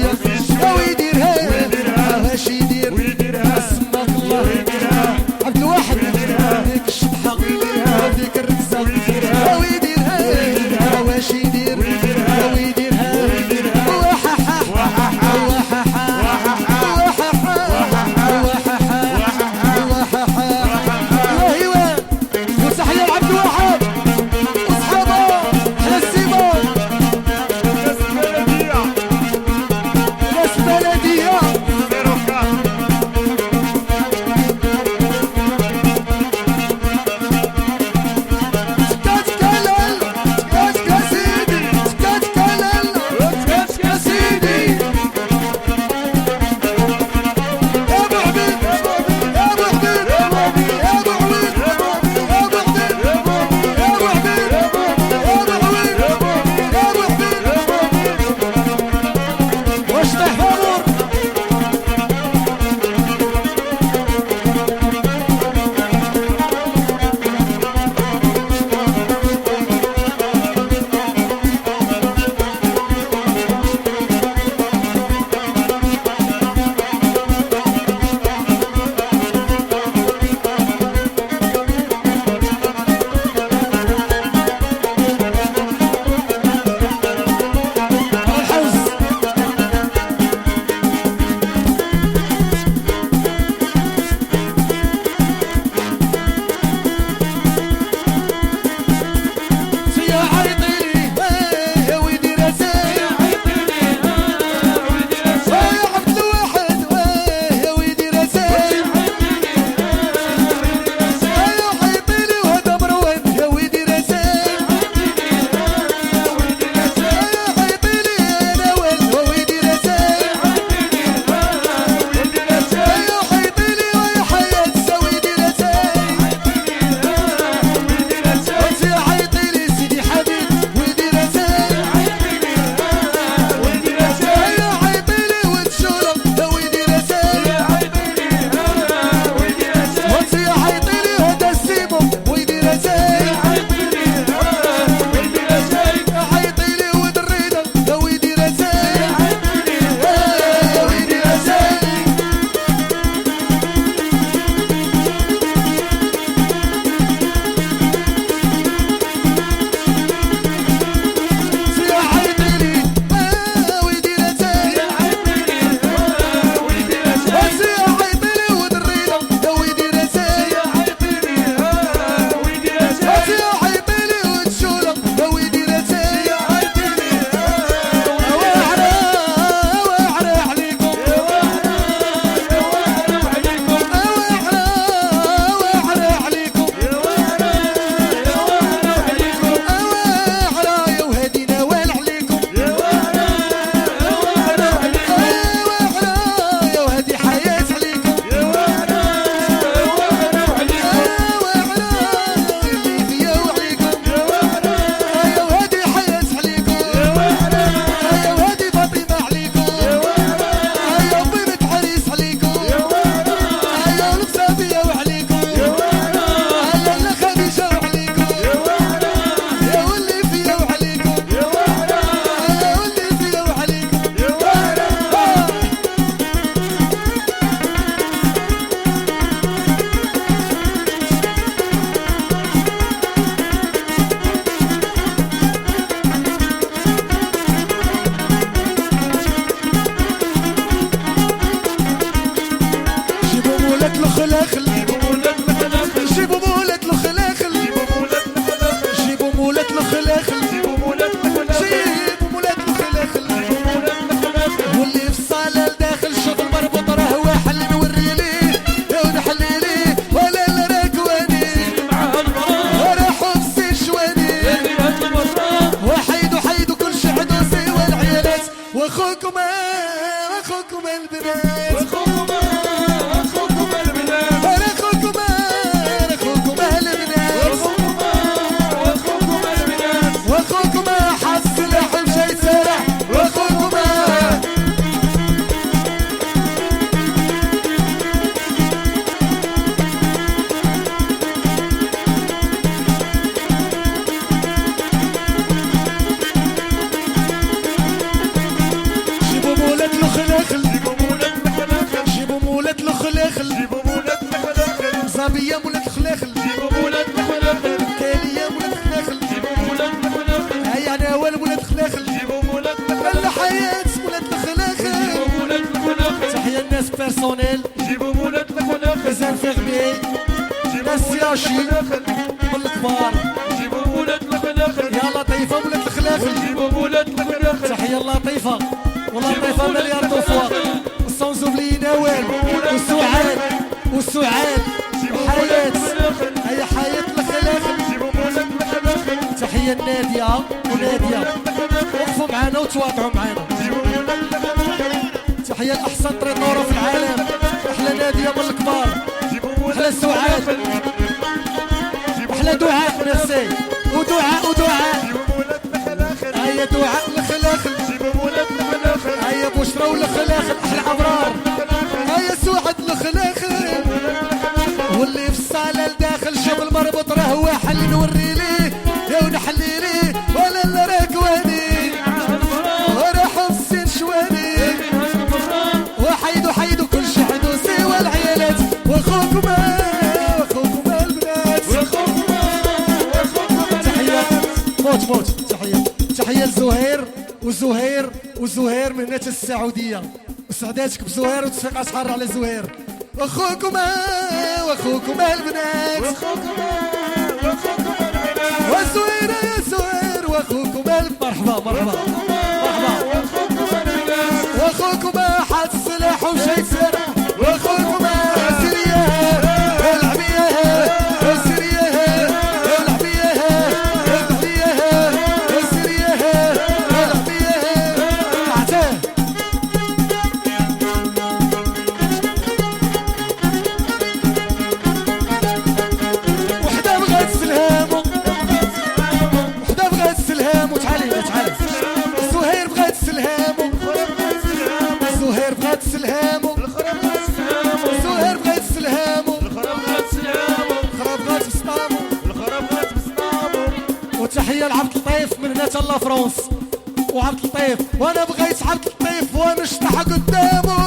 الشعبية ويديرها واش يدير اسمك الله عبد الواحد هذيك الشطحة هذيك الرقصة ويديرها واش يدير ويديرها وححا وححا وصحيح عبد الواحد واصحابه حسيبه ناس بلدية ربية مولات الخلاخل جيبوا مولات الخلاخل كالية مولات الخلاخل جيبوا مولات الخلاخل هيا نوال مولات الخلاخل جيبوا مولات لا الخلاخل حياة مولات الخلاخل جيبوا مولات الخلاخل تحية الناس بيرسونيل جيبوا مولات الخلاخل مازال فيغمي ناس سياشي من الكبار جيبوا مولات الخلاخل يا لطيفة مولات الخلاخل جيبوا مولات الخلاخل تحية لطيفة ولطيفة مليار دوفوا سانز اوبلي نوال والسعاد والسعاد وحياة هيا حياة الخلاخل جيبوا مولات الخلاخل تحية نادية ونادية وقفوا معانا وتواضعوا معانا جيبوا مولات الخلاخل تحية لأحسن ترينورة في العالم أحلى نادية من الكبار جيبوا مولات أحلى سعاد أحلى دعاء ميرسي ودعاء جيبوا مولات الخلاخل هيا دعاء الخلاخل جيبوا مولات الخلاخل هيا بشرى والخلاخل أحلى أبرار هيا سعاد الخلاخل واللي في الصالة لداخل شوف المربط راه هو حل نوري ليه يا ونحلي ليه ولا لا راكواني وراح السين شواني وحيدو كل شي حيدو سوا العيالات واخوكما البنات موت تحية لزهير وزهير من ناس السعودية وسعداتك بزهير وتفيق أسحار على زهير واخوكما البنات وزهير يا زهير واخوكما مرحبا واخوكما حاط السلاح ومشى يسير واخوكما سرية العبية سرية العبية سرية العبية عتاه وحدة بغات السلهام وتعالي زهير بغات السلهام زهير بغات السلهام الخراب بغات بسطامو وتحية لعبد اللطيف من هنا تلا فرنسا وعبد اللطيف وانا بغيت عبد اللطيف ونشطح قدامه